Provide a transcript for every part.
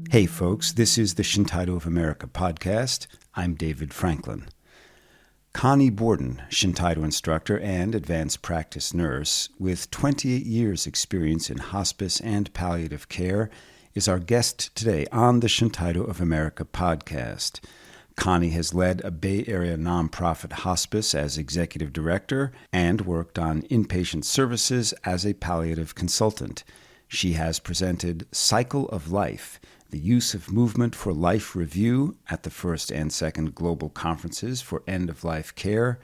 Hey folks, this is the Shintaido of America podcast. I'm David Franklin. Connie Borden, Shintaido instructor and advanced practice nurse with 28 years experience in hospice and palliative care, is our guest today on the Shintaido of America podcast. Connie has led a Bay Area nonprofit hospice as executive director and worked on inpatient services as a palliative consultant. She has presented Cycle of Life, the use of movement for life review at the first and second global conferences for end-of-life care.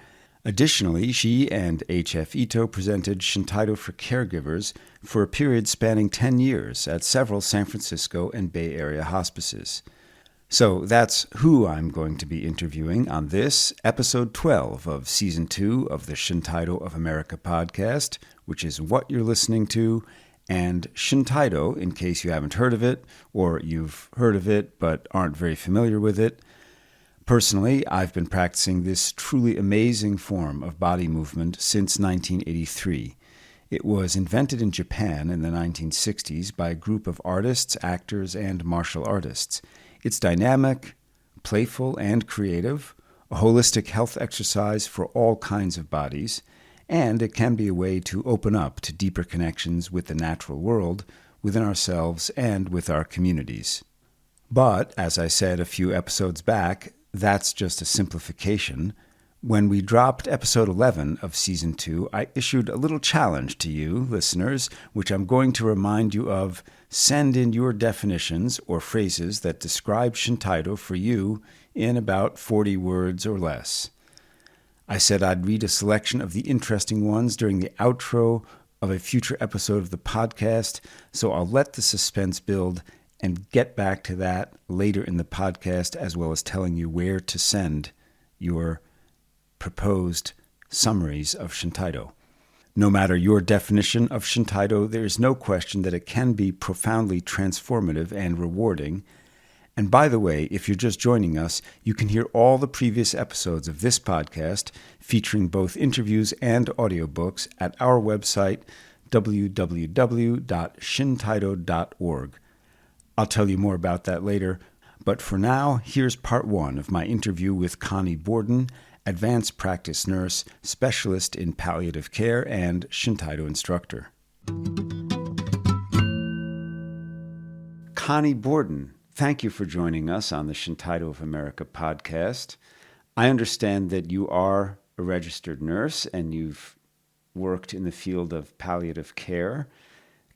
Additionally, she and HF-Ito presented Shintaido for Caregivers for a period spanning 10 years at several San Francisco and Bay Area hospices. So that's who I'm going to be interviewing on this, episode 12 of season 2 of the Shintaido of America podcast, which is what you're listening to. And Shintaido, in case you haven't heard of it, or you've heard of it but aren't very familiar with it. Personally, I've been practicing this truly amazing form of body movement since 1983. It was invented in Japan in the 1960s by a group of artists, actors, and martial artists. It's dynamic, playful, and creative, a holistic health exercise for all kinds of bodies, and it can be a way to open up to deeper connections with the natural world, within ourselves, and with our communities. But, as I said a few episodes back, that's just a simplification. When we dropped episode 11 of season 2, I issued a little challenge to you, listeners, which I'm going to remind you of. Send in your definitions or phrases that describe Shintaido for you in about 40 words or less. I said I'd read a selection of the interesting ones during the outro of a future episode of the podcast, so I'll let the suspense build and get back to that later in the podcast, as well as telling you where to send your proposed summaries of Shintaido. No matter your definition of Shintaido, there is no question that it can be profoundly transformative and rewarding. And by the way, if you're just joining us, you can hear all the previous episodes of this podcast featuring both interviews and audiobooks at our website, www.shintaido.org. I'll tell you more about that later, but for now, here's part 1 of my interview with Connie Borden, advanced practice nurse, specialist in palliative care, and Shintaido instructor. Connie Borden, thank you for joining us on the Shintaido of America podcast. I understand that you are a registered nurse and you've worked in the field of palliative care.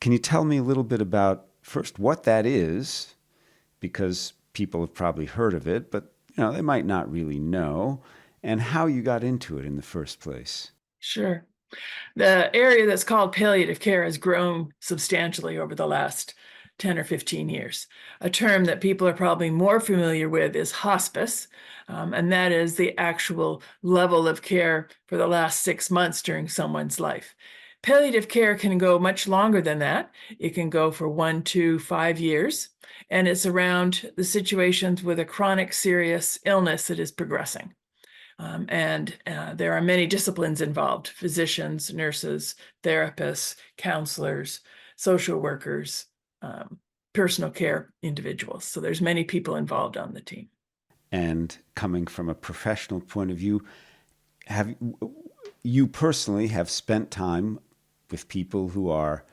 Can you tell me a little bit about, first, what that is? Because people have probably heard of it, but they might not really know, and how you got into it in the first place. Sure. The area that's called palliative care has grown substantially over the last 10 or 15 years. A term that people are probably more familiar with is hospice, and that is the actual level of care for the last 6 months during someone's life. Palliative care can go much longer than that. It can go for 1 to 5 years, and it's around the situations with a chronic serious illness that is progressing. There are many disciplines involved: physicians, nurses, therapists, counselors, social workers, personal care individuals. So there's many people involved on the team. And coming from a professional point of view, have you personally have spent time with people who are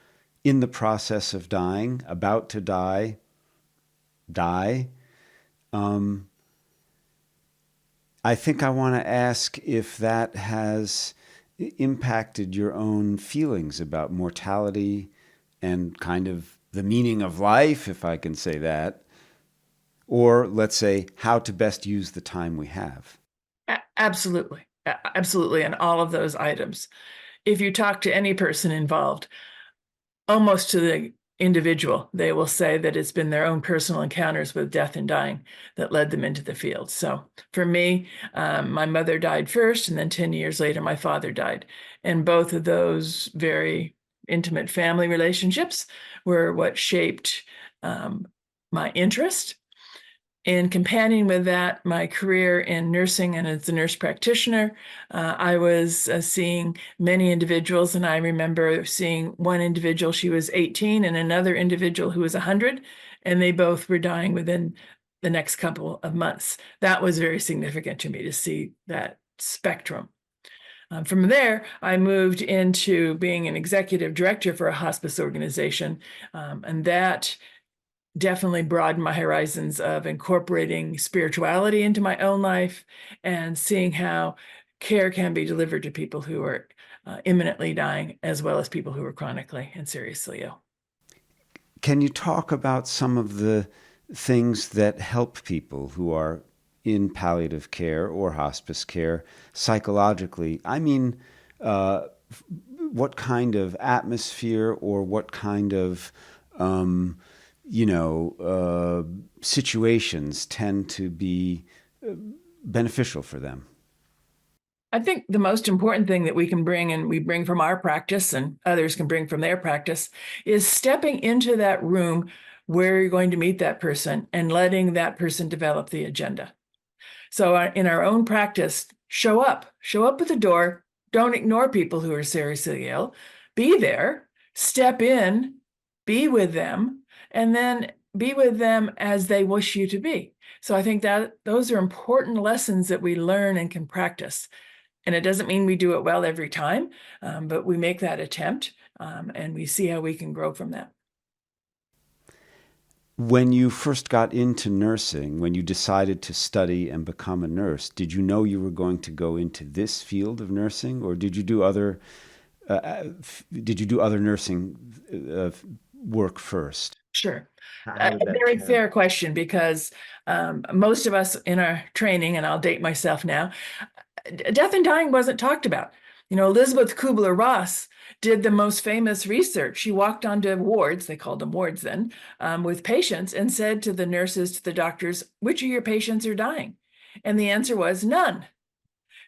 in the process of dying, about to die? I think I want to ask if that has impacted your own feelings about mortality and kind of the meaning of life, if I can say that, or let's say how to best use the time we have. Absolutely. Absolutely. And all of those items. If you talk to any person involved, almost to the individual, they will say that it's been their own personal encounters with death and dying that led them into the field. So for me, my mother died first, and then 10 years later, my father died. And both of those very intimate family relationships were what shaped my interest. In companion with that, my career in nursing and as a nurse practitioner, I was seeing many individuals, and I remember seeing one individual, she was 18, and another individual who was 100, and they both were dying within the next couple of months. That was very significant to me to see that spectrum. From there, I moved into being an executive director for a hospice organization, and that definitely broadened my horizons of incorporating spirituality into my own life and seeing how care can be delivered to people who are imminently dying, as well as people who are chronically and seriously ill. Can you talk about some of the things that help people who are in palliative care or hospice care psychologically? I mean, what kind of atmosphere or what kind of situations tend to be beneficial for them? I think the most important thing that we can bring, and we bring from our practice and others can bring from their practice, is stepping into that room where you're going to meet that person and letting that person develop the agenda. So in our own practice, show up at the door. Don't ignore people who are seriously ill. Be there, step in, be with them, and then be with them as they wish you to be. So I think that those are important lessons that we learn and can practice. And it doesn't mean we do it well every time, but we make that attempt and we see how we can grow from that. When you first got into nursing, when you decided to study and become a nurse, did you know you were going to go into this field of nursing, or did you do other nursing work first? Sure. A very fair question, because most of us in our training, and I'll date myself now, death and dying wasn't talked about. Elizabeth Kubler-Ross did the most famous research. She walked onto wards, they called them wards then, with patients and said to the nurses, to the doctors, which of your patients are dying? And the answer was none.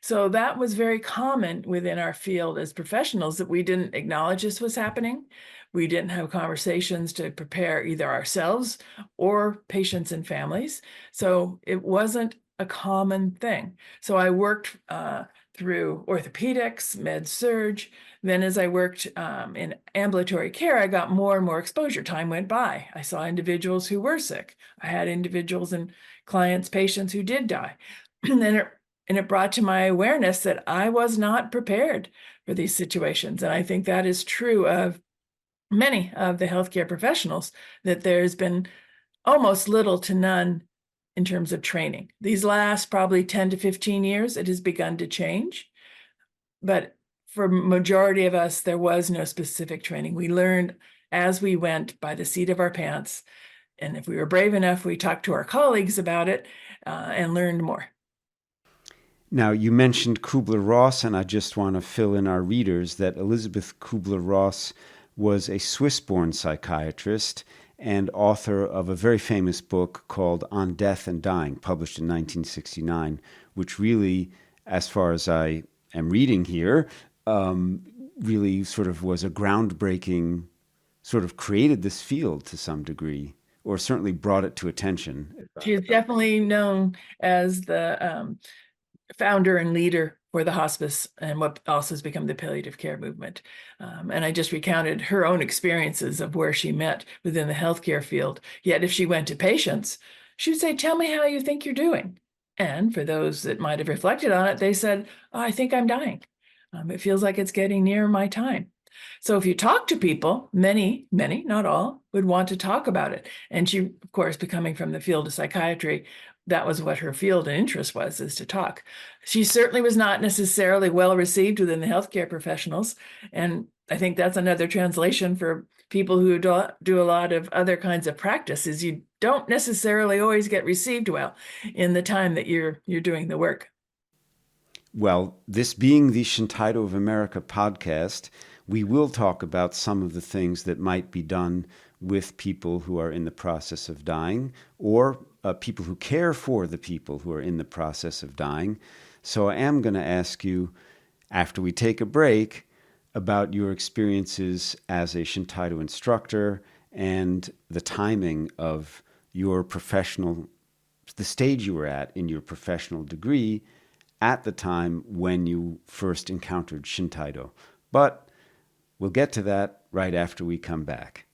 So that was very common within our field as professionals, that we didn't acknowledge this was happening. We didn't have conversations to prepare either ourselves or patients and families. So it wasn't a common thing. So I worked through orthopedics, med surg. Then as I worked in ambulatory care, I got more and more exposure. Time went by. I saw individuals who were sick. I had individuals and clients, patients who did die. And it brought to my awareness that I was not prepared for these situations. And I think that is true of many of the healthcare professionals, that there's been almost little to none in terms of training. These last probably 10 to 15 years, it has begun to change. But for majority of us, there was no specific training. We learned as we went by the seat of our pants. And if we were brave enough, we talked to our colleagues about it and learned more. Now, you mentioned Kubler-Ross, and I just want to fill in our readers that Elizabeth Kubler-Ross was a Swiss-born psychiatrist and author of a very famous book called On Death and Dying, published in 1969, which really, as far as I am reading here, really sort of was a groundbreaking, sort of created this field to some degree, or certainly brought it to attention. She is definitely known as the founder and leader for the hospice and what also has become the palliative care movement. And I just recounted her own experiences of where she met within the healthcare field. Yet if she went to patients, she would say, tell me how you think you're doing. And for those that might have reflected on it, they said, oh, I think I'm dying. It feels like it's getting near my time. So if you talk to people, many, not all, would want to talk about it. And she, of course, becoming from the field of psychiatry, that was what her field and interest was, is to talk. She certainly was not necessarily well received within the healthcare professionals. And I think that's another translation for people who do a lot of other kinds of practice, is you don't necessarily always get received well in the time that you're doing the work. Well, this being the Shintaido of America podcast, we will talk about some of the things that might be done with people who are in the process of dying, or people who care for the people who are in the process of dying. So I am going to ask you, after we take a break, about your experiences as a Shintaido instructor and the timing of your professional the stage you were at in your professional degree at the time when you first encountered Shintaido. But we'll get to that right after we come back.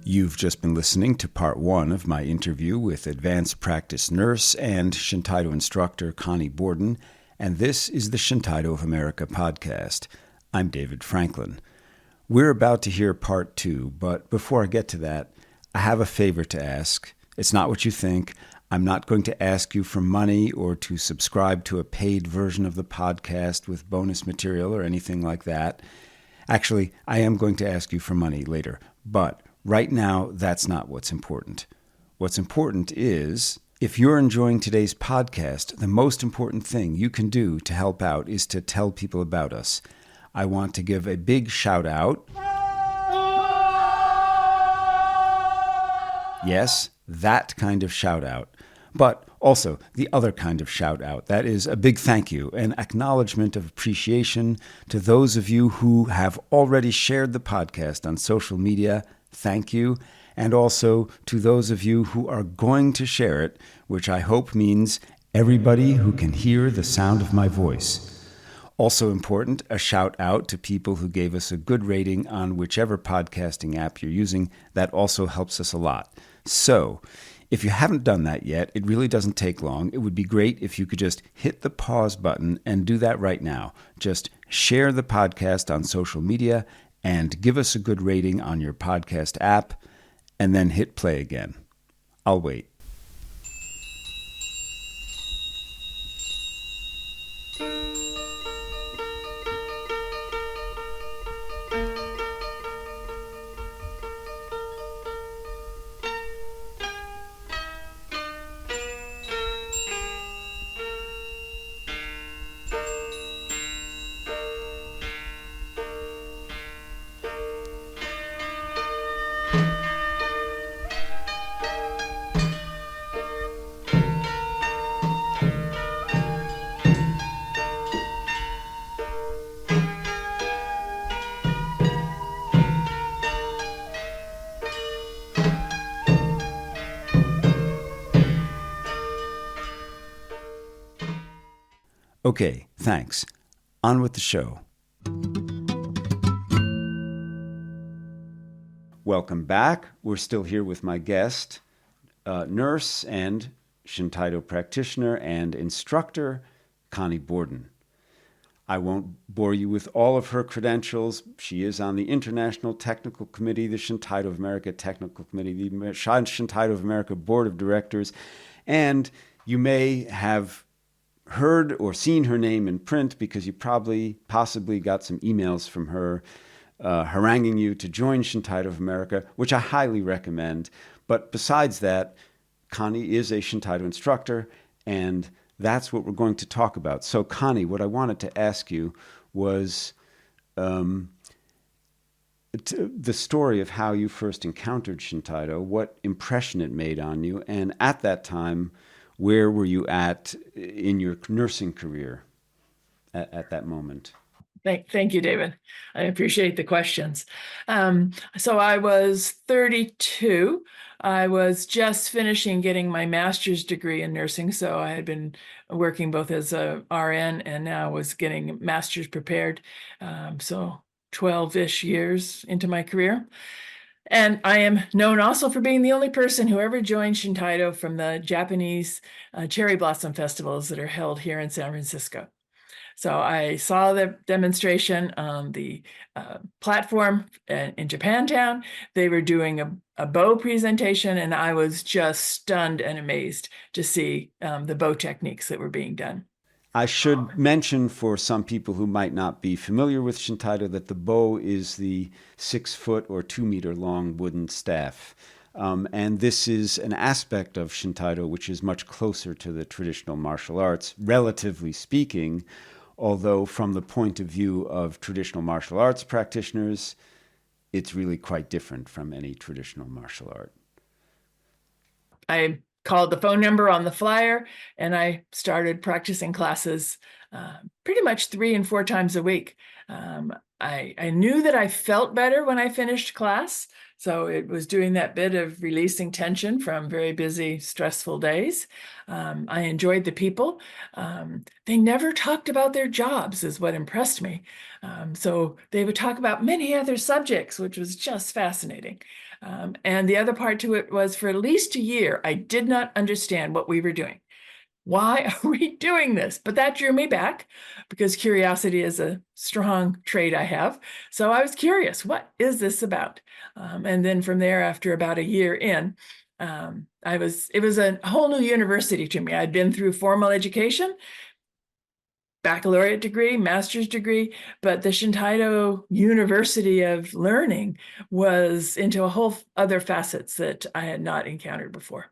You've just been listening to part one of my interview with advanced practice nurse and Shintaido instructor Connie Borden, and this is the Shintaido of America podcast. I'm David Franklin. We're about to hear part two, but before I get to that, I have a favor to ask. It's not what you think. I'm not going to ask you for money or to subscribe to a paid version of the podcast with bonus material or anything like that. Actually, I am going to ask you for money later, but right now, that's not what's important. What's important is, if you're enjoying today's podcast, the most important thing you can do to help out is to tell people about us. I want to give a big shout out. Yes, that kind of shout out. But also the other kind of shout out. That is a big thank you, an acknowledgement of appreciation to those of you who have already shared the podcast on social media. Thank you. And also to those of you who are going to share it, which I hope means everybody who can hear the sound of my voice. Also important, a shout out to people who gave us a good rating on whichever podcasting app you're using. That also helps us a lot. So, if you haven't done that yet, it really doesn't take long. It would be great if you could just hit the pause button and do that right now. Just share the podcast on social media and give us a good rating on your podcast app, and then hit play again. I'll wait. Okay, thanks. On with the show. Welcome back. We're still here with my guest, nurse and Shintaido practitioner and instructor, Connie Borden. I won't bore you with all of her credentials. She is on the International Technical Committee, the Shintaido of America Technical Committee, the Shintaido of America Board of Directors, and you may have heard or seen her name in print because you possibly got some emails from her haranguing you to join Shintaido of America, which I highly recommend. But besides that, Connie is a Shintaido instructor, and that's what we're going to talk about. So Connie, what I wanted to ask you was the story of how you first encountered Shintaido, what impression it made on you, and at that time, where were you at in your nursing career at that moment? Thank you, David. I appreciate the questions. So I was 32. I was just finishing getting my master's degree in nursing. So I had been working both as a RN and now was getting master's prepared. So 12-ish years into my career. And I am known also for being the only person who ever joined Shintaido from the Japanese cherry blossom festivals that are held here in San Francisco. So I saw the demonstration on the platform in Japantown. They were doing a bow presentation, and I was just stunned and amazed to see the bow techniques that were being done. I should mention for some people who might not be familiar with Shintaido that the bow is the 6-foot or 2-meter long wooden staff. And this is an aspect of Shintaido which is much closer to the traditional martial arts, relatively speaking, although from the point of view of traditional martial arts practitioners, it's really quite different from any traditional martial art. I called the phone number on the flyer, and I started practicing classes pretty much 3 and 4 times a week. I knew that I felt better when I finished class, So it was doing that bit of releasing tension from very busy, stressful days. I enjoyed the people. They never talked about their jobs, is what impressed me. So they would talk about many other subjects, which was just fascinating. And the other part to it was, for at least a year, I did not understand what we were doing. Why are we doing this? But that drew me back, because curiosity is a strong trait I have. So I was curious, what is this about? And then from there, after about a year in, it was a whole new university to me. I'd been through formal education, baccalaureate degree, master's degree, but the Shintaido University of Learning was into a whole other facets that I had not encountered before.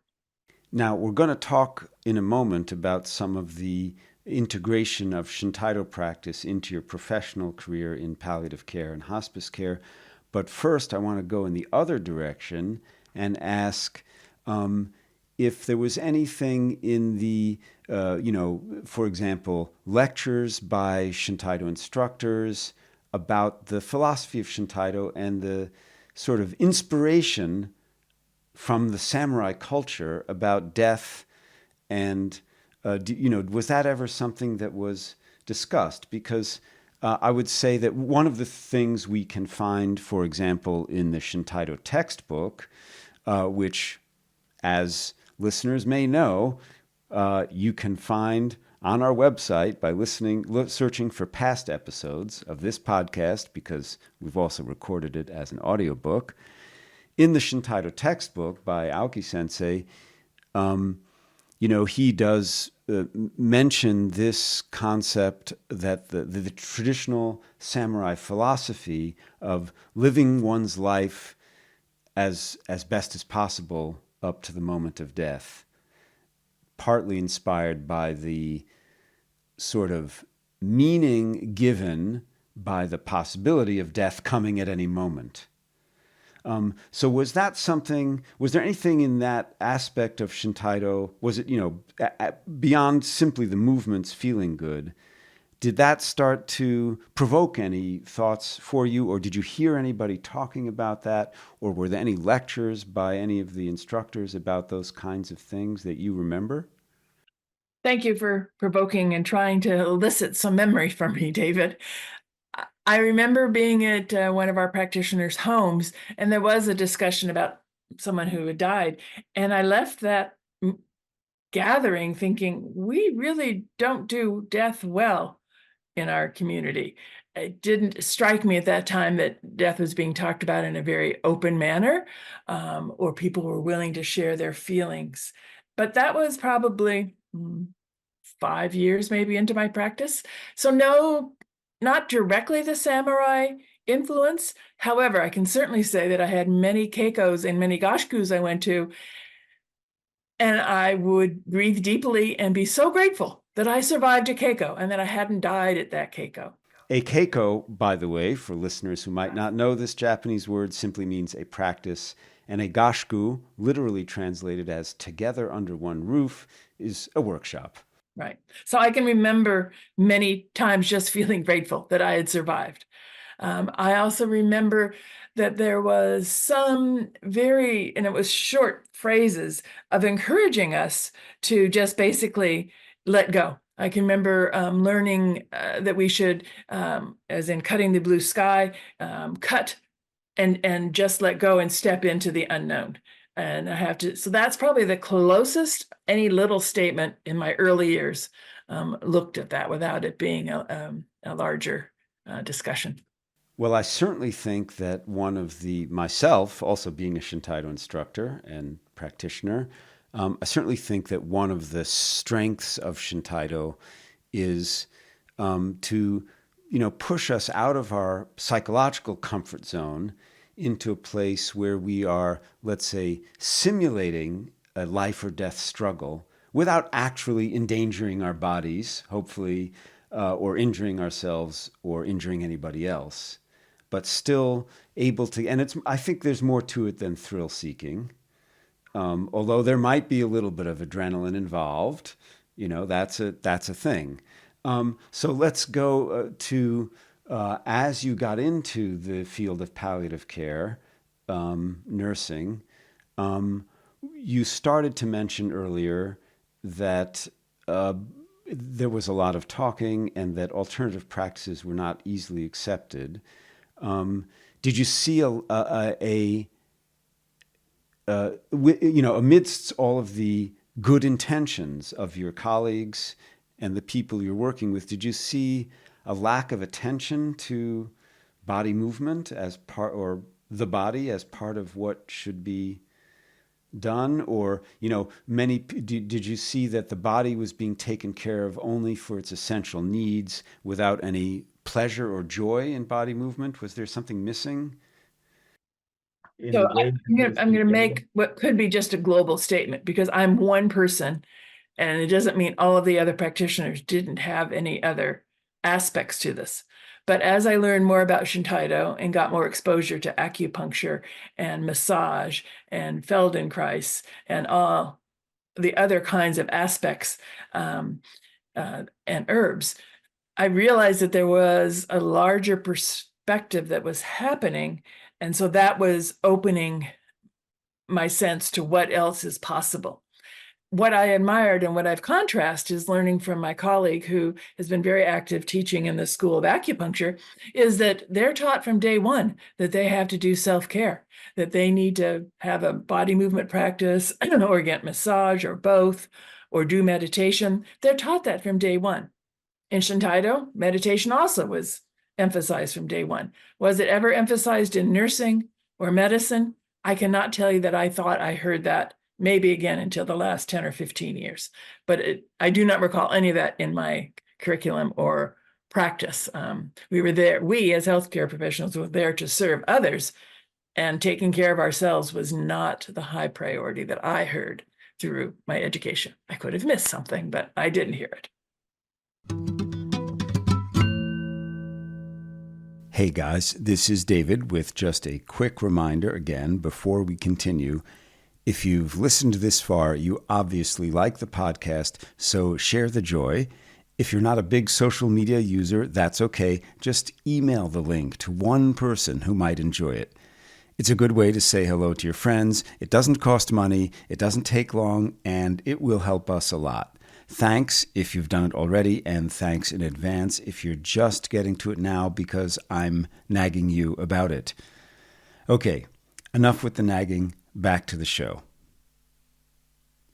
Now, we're going to talk in a moment about some of the integration of Shintaido practice into your professional career in palliative care and hospice care. But first, I want to go in the other direction and ask if there was anything in the, for example, lectures by Shintaido instructors about the philosophy of Shintaido and the sort of inspiration from the samurai culture about death, and was that ever something that was discussed? Because I would say that one of the things we can find, for example, in the Shintaido textbook, which, as listeners may know, you can find on our website by searching for past episodes of this podcast, because we've also recorded it as an audiobook. In the Shintaido textbook by Aoki Sensei, he does mention this concept that the traditional samurai philosophy of living one's life as best as possible up to the moment of death, partly inspired by the sort of meaning given by the possibility of death coming at any moment. So was there anything in that aspect of Shintaido? Was it, beyond simply the movements feeling good, did that start to provoke any thoughts for you, or did you hear anybody talking about that, or were there any lectures by any of the instructors about those kinds of things that you remember? Thank you for provoking and trying to elicit some memory from me, David. I remember being at one of our practitioners' homes, and there was a discussion about someone who had died. And I left that gathering thinking, we really don't do death well in our community. It didn't strike me at that time that death was being talked about in a very open manner, or people were willing to share their feelings. But that was probably 5 years maybe into my practice. So no, not directly the samurai influence. However, I can certainly say that I had many keikos and many gashkus I went to, and I would breathe deeply and be so grateful that I survived a keiko and that I hadn't died at that keiko. A keiko, by the way, for listeners who might not know this Japanese word, simply means a practice, and a gashku, literally translated as together under one roof, is a workshop. Right. So I can remember many times just feeling grateful that I had survived. I also remember that there was and it was short phrases of encouraging us to just basically let go. I can remember learning that we should, as in cutting the blue sky, cut and just let go and step into the unknown. And so that's probably the closest any little statement in my early years looked at that without it being a larger discussion. Well, I certainly think that myself also being a Shintaido instructor and practitioner, I certainly think that one of the strengths of Shintaido is to, push us out of our psychological comfort zone into a place where we are, let's say, simulating a life or death struggle without actually endangering our bodies, hopefully, or injuring ourselves or injuring anybody else, but still able to, and I think there's more to it than thrill seeking. Although there might be a little bit of adrenaline involved, that's a thing. So let's go to, as you got into the field of palliative care, nursing. You started to mention earlier that there was a lot of talking and that alternative practices were not easily accepted. Did you see amidst all of the good intentions of your colleagues and the people you're working with, did you see a lack of attention to body movement as part, or the body as part of what should be done? Or, did you see that the body was being taken care of only for its essential needs without any pleasure or joy in body movement? Was there something missing? So I'm going to make what could be just a global statement, because I'm one person, and it doesn't mean all of the other practitioners didn't have any other aspects to this. But as I learned more about Shintaido and got more exposure to acupuncture and massage and Feldenkrais and all the other kinds of aspects and herbs, I realized that there was a larger perspective that was happening. And so that was opening my sense to what else is possible. What I admired and what I've contrasted is learning from my colleague who has been very active teaching in the School of Acupuncture, is that they're taught from day one that they have to do self-care, that they need to have a body movement practice or get massage or both, or do meditation. They're taught that from day one. In Shintaido, meditation also was emphasized from day one. Was it ever emphasized in nursing or medicine? I cannot tell you that I thought I heard that maybe again until the last 10 or 15 years. But I do not recall any of that in my curriculum or practice. We as healthcare professionals were there to serve others, and taking care of ourselves was not the high priority that I heard through my education. I could have missed something, but I didn't hear it. Hey guys, this is David with just a quick reminder again before we continue. If you've listened this far, you obviously like the podcast, so share the joy. If you're not a big social media user, that's okay. Just email the link to one person who might enjoy it. It's a good way to say hello to your friends. It doesn't cost money, it doesn't take long, and it will help us a lot. Thanks if you've done it already, and thanks in advance if you're just getting to it now because I'm nagging you about it. Okay, enough with the nagging. Back to the show.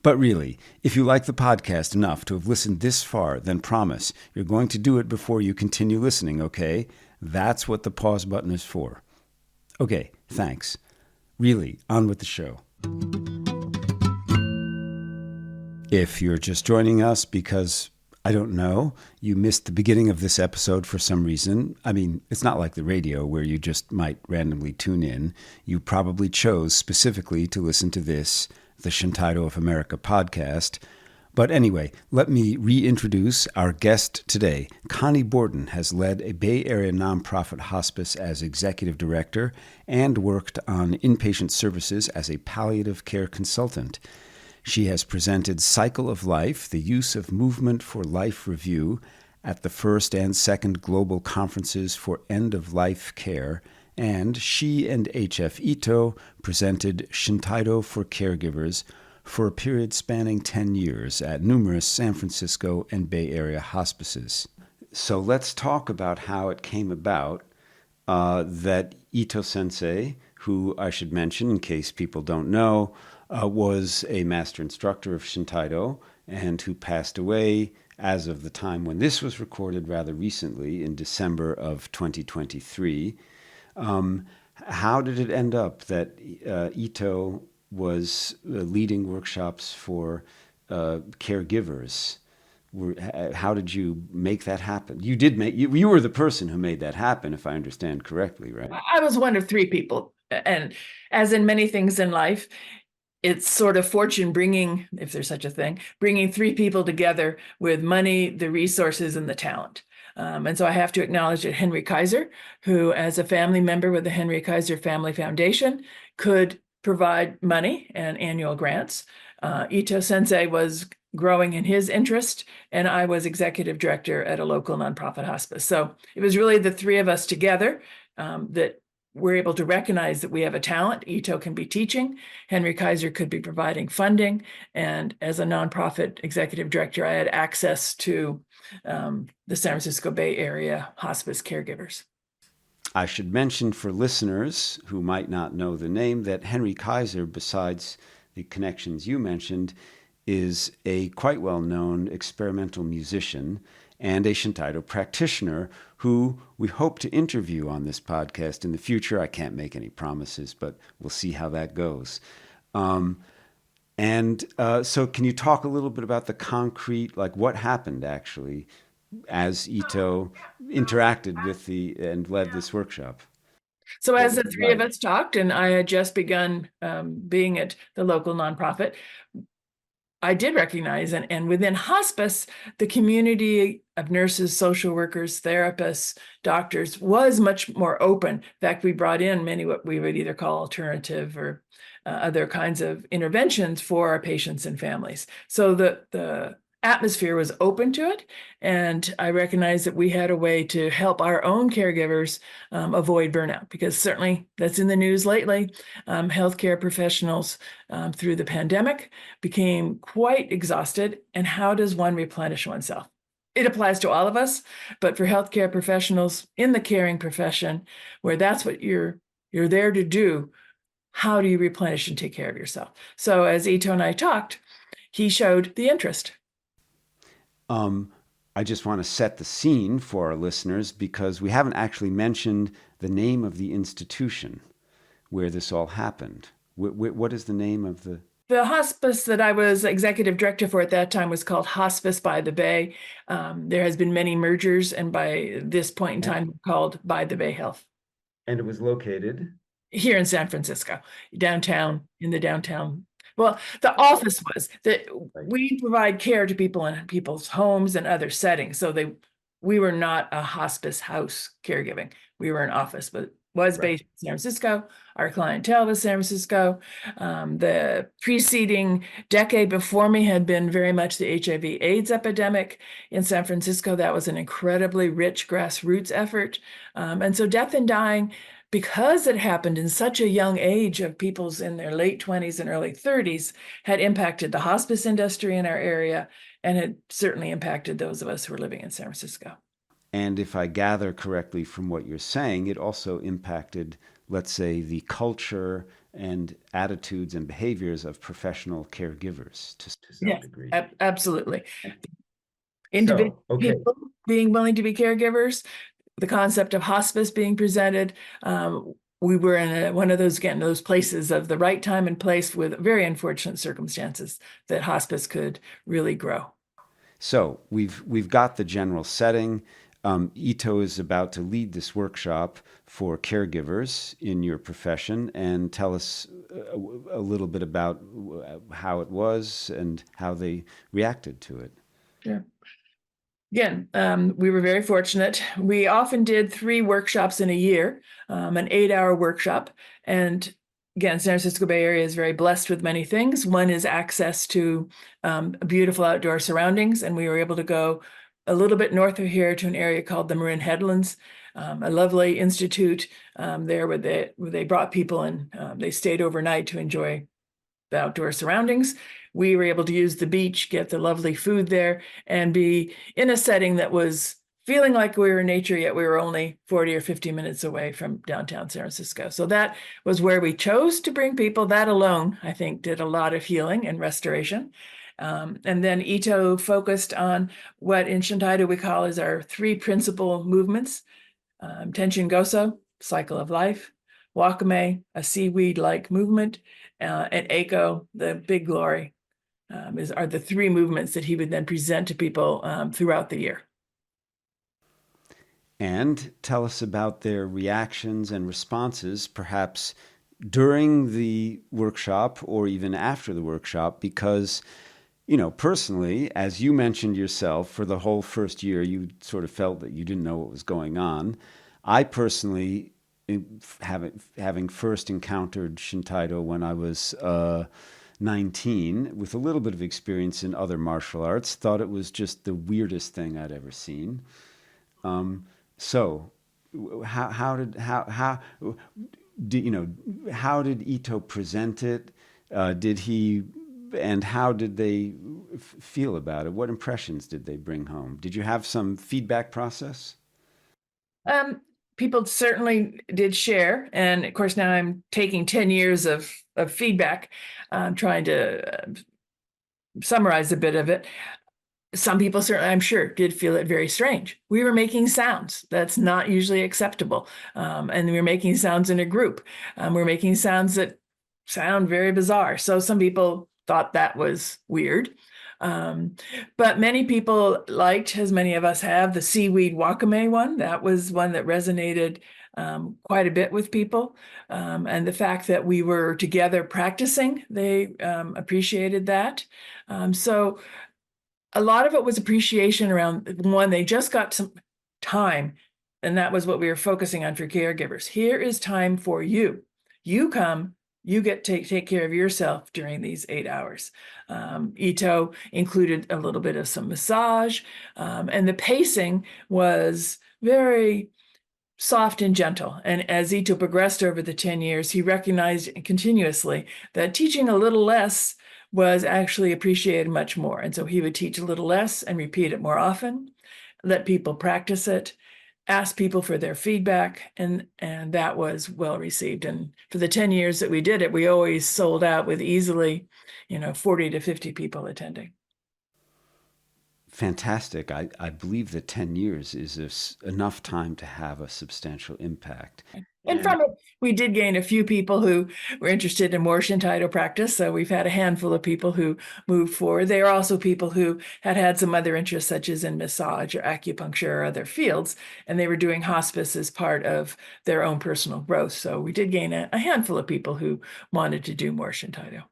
But really, if you like the podcast enough to have listened this far, then promise you're going to do it before you continue listening, okay? That's what the pause button is for. Okay, thanks. Really, on with the show. If you're just joining us because, I don't know, you missed the beginning of this episode for some reason. I mean, it's not like the radio where you just might randomly tune in. You probably chose specifically to listen to this, the Shintaido of America podcast. But anyway, let me reintroduce our guest today. Connie Borden has led a Bay Area nonprofit hospice as executive director and worked on inpatient services as a palliative care consultant. She has presented Cycle of Life, the Use of Movement for Life Review at the first and second global conferences for end-of-life care, and she and H.F. Ito presented Shintaido for Caregivers for a period spanning 10 years at numerous San Francisco and Bay Area hospices. So let's talk about how it came about that Ito Sensei, who I should mention in case people don't know, was a master instructor of Shintaido and who passed away as of the time when this was recorded rather recently in December of 2023. How did it end up that Ito was leading workshops for caregivers? How did you make that happen? You were the person who made that happen, if I understand correctly, right? I was one of three people. And as in many things in life, it's sort of fortune bringing, if there's such a thing, bringing three people together with money, the resources, and the talent. And so I have to acknowledge that Henry Kaiser, who as a family member with the Henry Kaiser Family Foundation, could provide money and annual grants. Ito Sensei was growing in his interest, and I was executive director at a local nonprofit hospice. So it was really the three of us together that we're able to recognize that we have a talent. Ito can be teaching. Henry Kaiser could be providing funding. And as a nonprofit executive director, I had access to the San Francisco Bay Area hospice caregivers. I should mention for listeners who might not know the name that Henry Kaiser, besides the connections you mentioned, is a quite well-known experimental musician and a Shintaido practitioner who we hope to interview on this podcast in the future. I can't make any promises, but we'll see how that goes. So can you talk a little bit about the concrete, like what happened actually as Ito interacted with and led this workshop? So as the three of us talked, and I had just begun being at the local nonprofit, I did recognize, and within hospice, the community of nurses, social workers, therapists, doctors was much more open. In fact, we brought in many what we would either call alternative or other kinds of interventions for our patients and families. So the atmosphere was open to it, and I recognized that we had a way to help our own caregivers avoid burnout, because certainly that's in the news lately. Healthcare professionals through the pandemic became quite exhausted, and how does one replenish oneself? It applies to all of us, but for healthcare professionals in the caring profession, where that's what you're there to do, how do you replenish and take care of yourself? So as Ito and I talked, he showed the interest. I just want to set the scene for our listeners because we haven't actually mentioned the name of the institution where this all happened. What is the name of the... The hospice that I was executive director for at that time was called Hospice by the Bay. There has been many mergers, and by this point in time, called By the Bay Health. And it was located? Here in San Francisco, downtown, in the downtown. Well, the office was that we provide care to people in people's homes and other settings. So we were not a hospice house caregiving. We were an office, but was based in San Francisco. Our clientele was San Francisco. The preceding decade before me had been very much the HIV/AIDS epidemic in San Francisco. That was an incredibly rich grassroots effort. And so death and dying, because it happened in such a young age of people's in their late 20s and early 30s, had impacted the hospice industry in our area, and had certainly impacted those of us who were living in San Francisco. And if I gather correctly from what you're saying, it also impacted, let's say, the culture and attitudes and behaviors of professional caregivers to some degree. Absolutely. Individual people being willing to be caregivers, the concept of hospice being presented. We were in one of those places of the right time and place with very unfortunate circumstances that hospice could really grow. So we've got the general setting. Ito is about to lead this workshop for caregivers in your profession, and tell us a little bit about how it was and how they reacted to it. Sure. Again, we were very fortunate. We often did 3 workshops in a year, an 8-hour workshop. And again, San Francisco Bay Area is very blessed with many things. One is access to beautiful outdoor surroundings. And we were able to go a little bit north of here to an area called the Marin Headlands, a lovely institute there where they brought people in. They stayed overnight to enjoy the outdoor surroundings. We were able to use the beach, get the lovely food there, and be in a setting that was feeling like we were in nature, yet we were only 40 or 50 minutes away from downtown San Francisco. So that was where we chose to bring people. That alone, I think, did a lot of healing and restoration. And then Ito focused on what in Shintaido we call as our 3 principal movements: Tenshin Goso, cycle of life; Wakame, a seaweed-like movement; and Eiko, the big glory, are the 3 movements that he would then present to people throughout the year. And tell us about their reactions and responses, perhaps during the workshop or even after the workshop, because, you know, personally, as you mentioned yourself, for the whole first year, you sort of felt that you didn't know what was going on. I personally, having first encountered Shintaido when I was 19, with a little bit of experience in other martial arts, thought it was just the weirdest thing I'd ever seen. So how did how did Ito present it? Did he and how did they feel about it? What impressions did they bring home? Did you have some feedback process? Um, People certainly did share, and of course now I'm taking 10 years of feedback, trying to summarize a bit of it. Some people certainly, I'm sure, did feel it very strange. We were making sounds. That's not usually acceptable. And we were making sounds in a group. We were making sounds that sound very bizarre. So some people thought that was weird. But many people liked, as many of us have, the seaweed wakame one. That was one that resonated quite a bit with people. And the fact that we were together practicing, they appreciated that. So a lot of it was appreciation around one, they just got some time. And that was what we were focusing on for caregivers. Here is time for you. You come, you get to take care of yourself during these 8 hours. Ito included a little bit of some massage, and the pacing was very soft and gentle. And as Ito progressed over the 10 years, he recognized continuously that teaching a little less was actually appreciated much more. And so he would teach a little less and repeat it more often, let people practice it, ask people for their feedback, and that was well received. And for the 10 years that we did it, we always sold out with easily, 40 to 50 people attending. Fantastic. I believe that 10 years is enough time to have a substantial impact. And from it, we did gain a few people who were interested in more Shintaido practice. So we've had a handful of people who moved forward. They are also people who had some other interests, such as in massage or acupuncture or other fields, and they were doing hospice as part of their own personal growth. So we did gain a handful of people who wanted to do more Shintaido.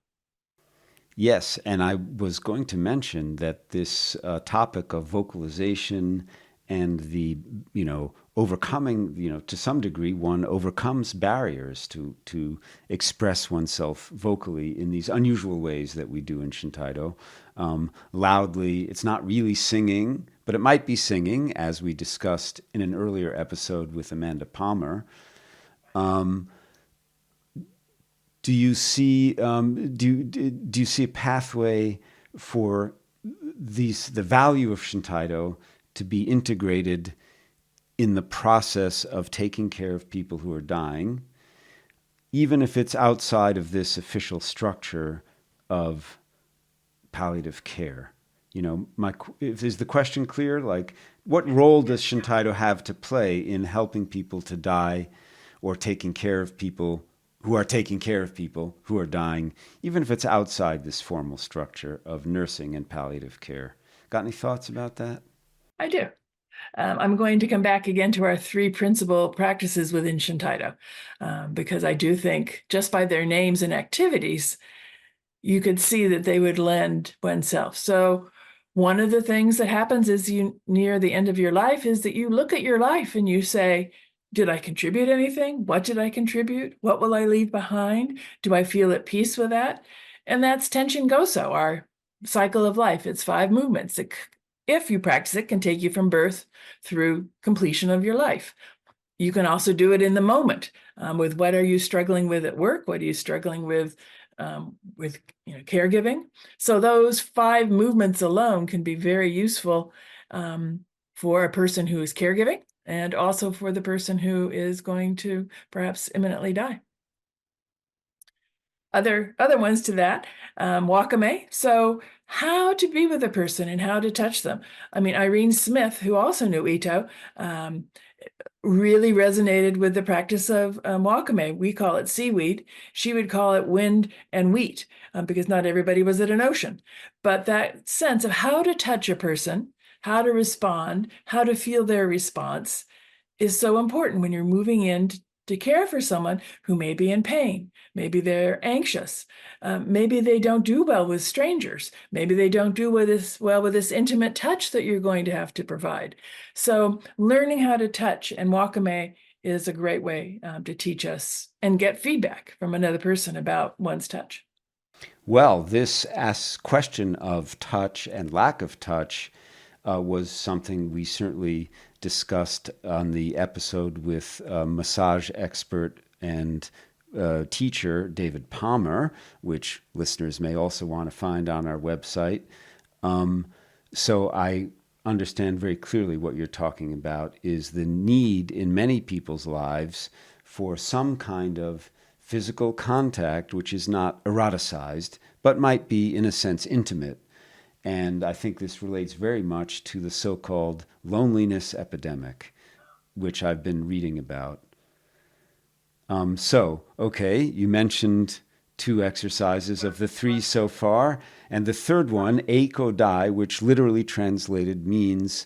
Yes, and I was going to mention that this topic of vocalization and the, overcoming, to some degree, one overcomes barriers to express oneself vocally in these unusual ways that we do in Shintaido. Loudly, it's not really singing, but it might be singing, as we discussed in an earlier episode with Amanda Palmer. Do you see do you see a pathway for the value of Shintaido to be integrated in the process of taking care of people who are dying, even if it's outside of this official structure of palliative care? Is the question clear? Like, what role does Shintaido have to play in helping people to die or taking care of people who are taking care of people who are dying, even if it's outside this formal structure of nursing and palliative care? Got any thoughts about that? I do. I'm going to come back again to our 3 principal practices within Shintaido, because I do think just by their names and activities, you could see that they would lend oneself. So one of the things that happens is you near the end of your life is that you look at your life and you say, did I contribute anything? What did I contribute? What will I leave behind? Do I feel at peace with that? And that's Tenshin Goso, our cycle of life. It's 5 movements. If you practice it, can take you from birth through completion of your life. You can also do it in the moment with what are you struggling with at work? What are you struggling with caregiving? So those 5 movements alone can be very useful for a person who is caregiving, and also for the person who is going to perhaps imminently die. Other ones to that, wakame. So how to be with a person and how to touch them. I mean, Irene Smith, who also knew Ito, really resonated with the practice of wakame. We call it seaweed. She would call it wind and wheat, because not everybody was at an ocean. But that sense of how to touch a person, how to respond, how to feel their response is so important when you're moving in to care for someone who may be in pain. Maybe they're anxious. Maybe they don't do well with strangers. Maybe they don't do well with this intimate touch that you're going to have to provide. So learning how to touch and wakame is a great way to teach us and get feedback from another person about one's touch. Well, this asks question of touch and lack of touch was something we certainly discussed on the episode with massage expert and teacher David Palmer, which listeners may also want to find on our website. So I understand very clearly what you're talking about is the need in many people's lives for some kind of physical contact, which is not eroticized, but might be, in a sense, intimate. And I think this relates very much to the so-called loneliness epidemic, which I've been reading about. Okay, you mentioned 2 exercises of the 3 so far, and the third one, Eiko Dai, which literally translated means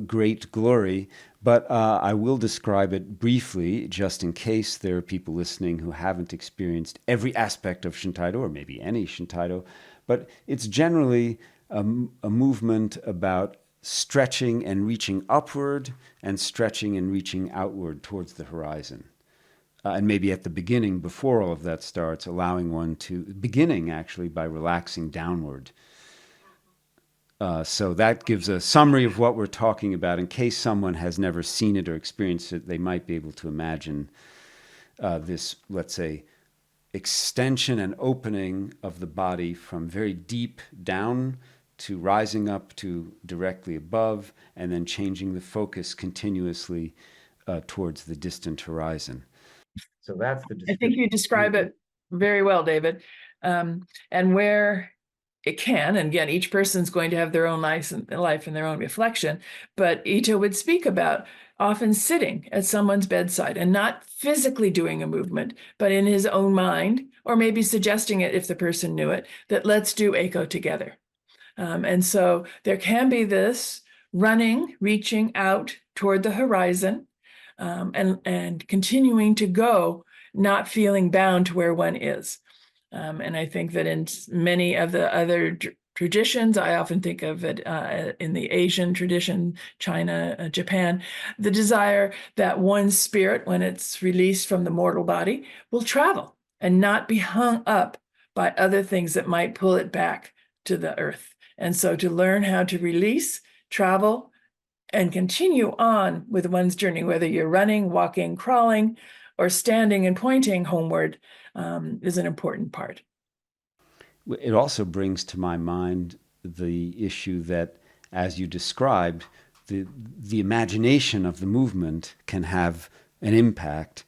great glory, but I will describe it briefly, just in case there are people listening who haven't experienced every aspect of Shintaido, or maybe any Shintaido, but it's generally a movement about stretching and reaching upward and stretching and reaching outward towards the horizon. And maybe at the beginning, before all of that starts, allowing one to, beginning actually by relaxing downward. So that gives a summary of what we're talking about. In case someone has never seen it or experienced it, they might be able to imagine this, let's say, extension and opening of the body from very deep down to rising up to directly above, and then changing the focus continuously towards the distant horizon. So that's the I think you describe it very well, David. And where it can, and again, each person's going to have their own life and their own reflection, but Ito would speak about often sitting at someone's bedside and not physically doing a movement, but in his own mind, or maybe suggesting it if the person knew it, that let's do Eiko together. And so there can be this running, reaching out toward the horizon, and continuing to go, not feeling bound to where one is. And I think that in many of the other traditions, I often think of it in the Asian tradition, China, Japan, the desire that one's spirit, when it's released from the mortal body, will travel and not be hung up by other things that might pull it back to the earth. And so to learn how to release, travel, and continue on with one's journey, whether you're running, walking, crawling, or standing and pointing homeward, is an important part. It also brings to my mind the issue that, as you described, the imagination of the movement can have an impact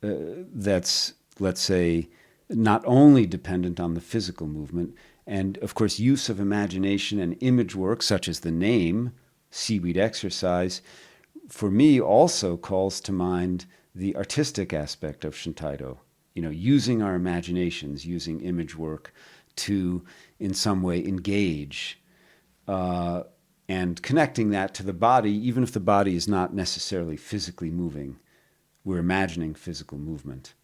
that's, let's say, not only dependent on the physical movement. And of course, use of imagination and image work, such as the name, Seaweed Exercise, for me also calls to mind the artistic aspect of Shintaido. Using our imaginations, using image work to, in some way, engage and connecting that to the body, even if the body is not necessarily physically moving. We're imagining physical movement.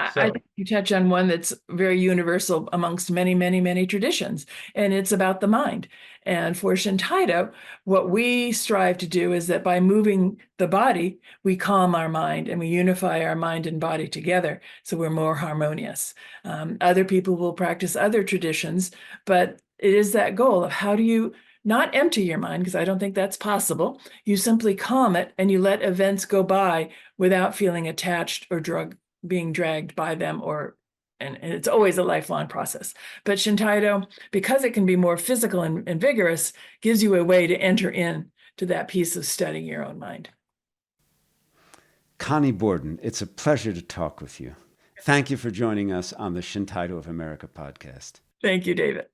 I think you touch on one that's very universal amongst many, many, many traditions, and it's about the mind. And for Shintaido, what we strive to do is that by moving the body, we calm our mind and we unify our mind and body together so we're more harmonious. Other people will practice other traditions, but it is that goal of how do you not empty your mind, because I don't think that's possible. You simply calm it and you let events go by without feeling attached or being dragged by them, and it's always a lifelong process. But Shintaido, because it can be more physical and vigorous, gives you a way to enter in to that piece of studying your own mind. Connie Borden, it's a pleasure to talk with you. Thank you for joining us on the Shintaido of America podcast. Thank you, David.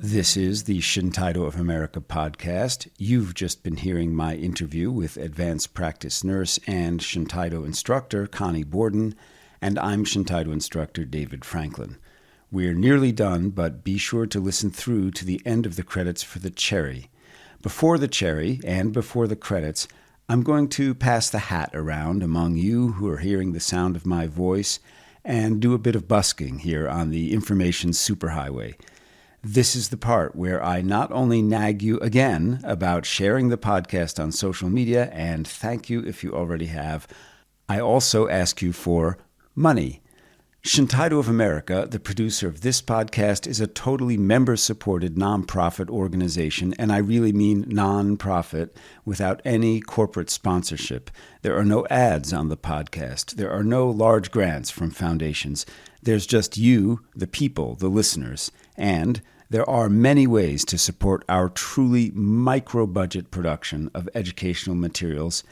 This is the Shintaido of America podcast. You've just been hearing my interview with advanced practice nurse and Shintaido instructor Connie Borden, and I'm Shintaido instructor David Franklin. We're nearly done, but be sure to listen through to the end of the credits for the cherry. Before the cherry and before the credits, I'm going to pass the hat around among you who are hearing the sound of my voice and do a bit of busking here on the information superhighway. This is the part where I not only nag you again about sharing the podcast on social media, and thank you if you already have, I also ask you for money. Shintaido of America, the producer of this podcast, is a totally member-supported nonprofit organization, and I really mean nonprofit, without any corporate sponsorship. There are no ads on the podcast. There are no large grants from foundations. There's just you, the people, the listeners, and there are many ways to support our truly micro-budget production of educational materials.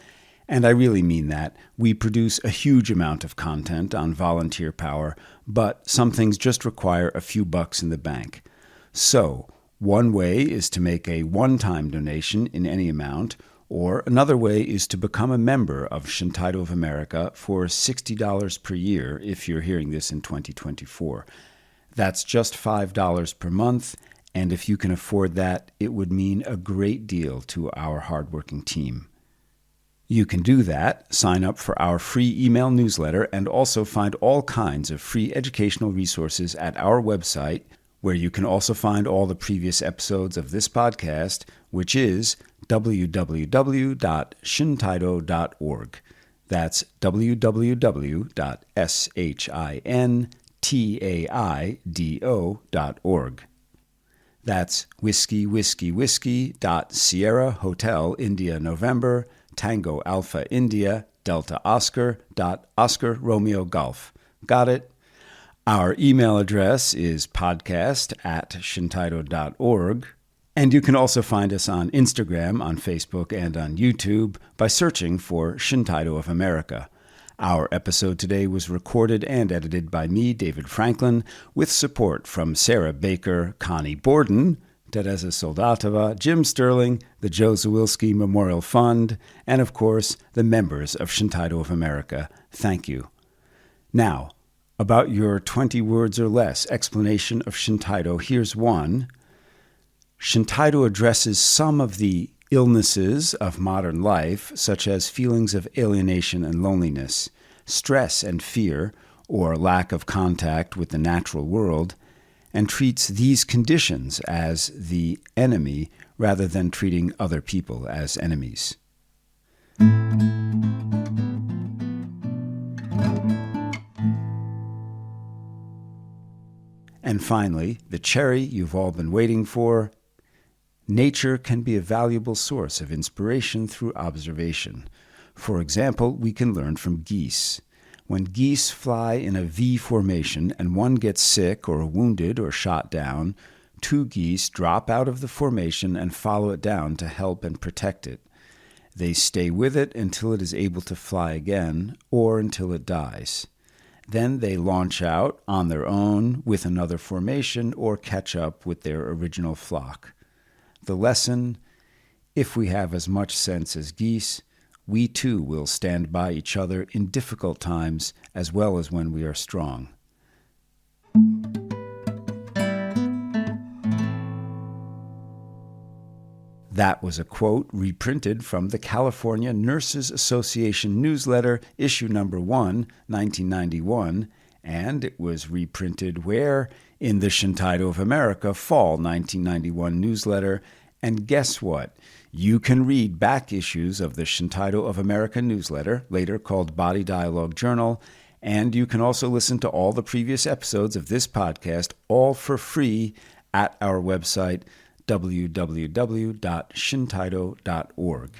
And I really mean that. We produce a huge amount of content on volunteer power, but some things just require a few bucks in the bank. So, one way is to make a one-time donation in any amount, or another way is to become a member of Shintaido of America for $60 per year if you're hearing this in 2024. That's just $5 per month, and if you can afford that, it would mean a great deal to our hardworking team. You can do that, sign up for our free email newsletter, and also find all kinds of free educational resources at our website, where you can also find all the previous episodes of this podcast, which is www.shintaido.org. That's www.shintaido.org. That's whiskey.Sierra Hotel India November Tango Alpha India Delta Oscar Romeo Golf. Got it? Our email address is podcast@shintaido.org. And you can also find us on Instagram, on Facebook, and on YouTube by searching for Shintaido of America. Our episode today was recorded and edited by me, David Franklin, with support from Sarah Baker, Connie Borden, Teresa Soldatova, Jim Sterling, the Joe Zawilski Memorial Fund, and of course, the members of Shintaido of America. Thank you. Now, about your 20 words or less explanation of Shintaido, here's one. Shintaido addresses some of the illnesses of modern life, such as feelings of alienation and loneliness, stress and fear, or lack of contact with the natural world, and treats these conditions as the enemy rather than treating other people as enemies. And finally, the cherry you've all been waiting for. Nature can be a valuable source of inspiration through observation. For example, we can learn from geese. When geese fly in a V formation and one gets sick or wounded or shot down, two geese drop out of the formation and follow it down to help and protect it. They stay with it until it is able to fly again or until it dies. Then they launch out on their own with another formation or catch up with their original flock. The lesson: if we have as much sense as geese, we too will stand by each other in difficult times as well as when we are strong. That was a quote reprinted from the California Nurses Association newsletter, issue number 1, 1991, and it was reprinted where? In the Shintaido of America Fall 1991 newsletter. And guess what? You can read back issues of the Shintaido of America newsletter, later called Body Dialogue Journal, and you can also listen to all the previous episodes of this podcast, all for free, at our website, www.shintaido.org.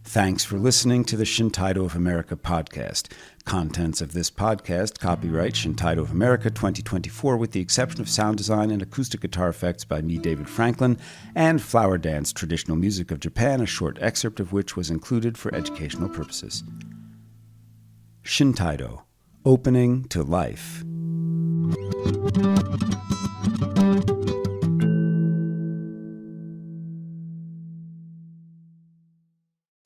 Thanks for listening to the Shintaido of America podcast. Contents of this podcast, copyright Shintaido of America 2024, with the exception of sound design and acoustic guitar effects by me, David Franklin, and Flower Dance, traditional music of Japan, a short excerpt of which was included for educational purposes. Shintaido, opening to life.